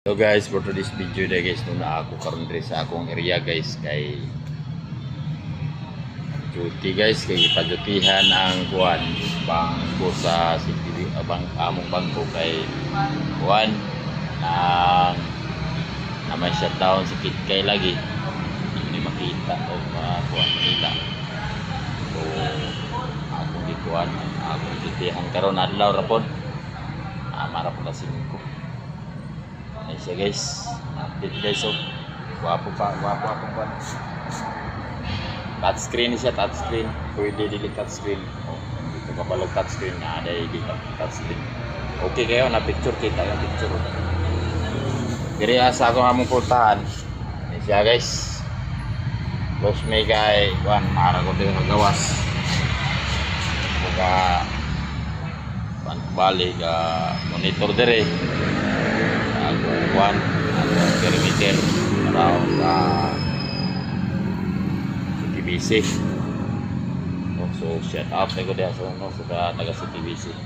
So guys, for today's video na guys, nung na ako karon diri sa akong area guys, kay duty guys, kay ipadutihan ang kuan bangko sa city abang among bangko kay kuan ang naman shutdown sa Kitkay lagi hindi makita o kuan makita. So akong gikuan akong dutihan karon adlaw ra pod mara po na 5. Ayan siya guys, update guys. So wapo akong kuan. Touchscreen siya, touchscreen. Pwede dili touchscreen. Dito kabalog touchscreen na ada di touchscreen. Okay kayo na picture kita yung picture. Diri asa ako among pultahan. Ayan siya guys. Close may kay kuan mara ko din gawas. Buka kuan balik monitor diri. Kuan perimeter around CTBC. So shout out ko dia sa no sa taga CTBC.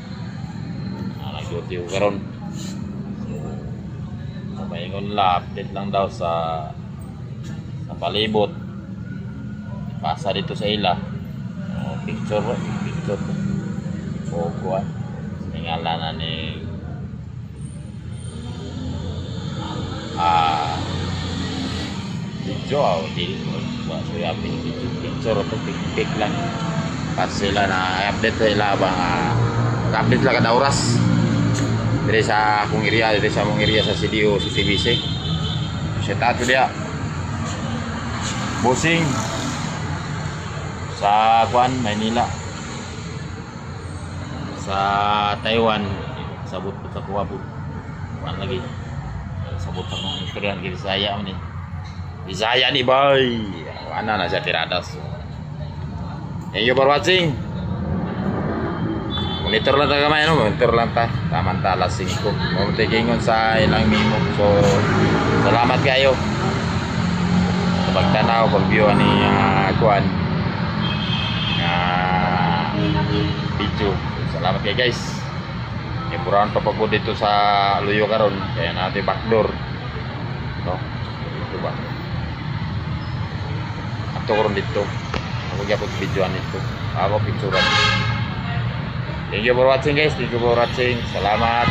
Nag-duty ko karon. So mayngon la update lang daw sa palibot. Pasa dito sa ila. Picture. O kuan. Ngalanan ni video di so yapin picture to pic lang kasi sila na update sila bang update lang kada oras dari sa akong area sa CDO CTBC. Shout out to dia bossing sa kuan Manila sa Taiwan sabot sa kuwabot kuan lagi sabot ang istorya ng Bisaya ni. Bisaya ni boy. Ana na siya tiradas. Thank you for watching. Monitor lang ta kamay no, monitor lang ta. Samantala 5. Mo tigingon sa ilang mimo. So salamat kayo. Sa pagtanaw pag-view ni kuan. Video. Salamat kayo guys. Iburan pa po dito sa Luyo karon kaya natin backdoor no ito ba ato karon dito ako gyapon videoan dito ako picturean. Thank you for watching guys, thank you for watching, salamat.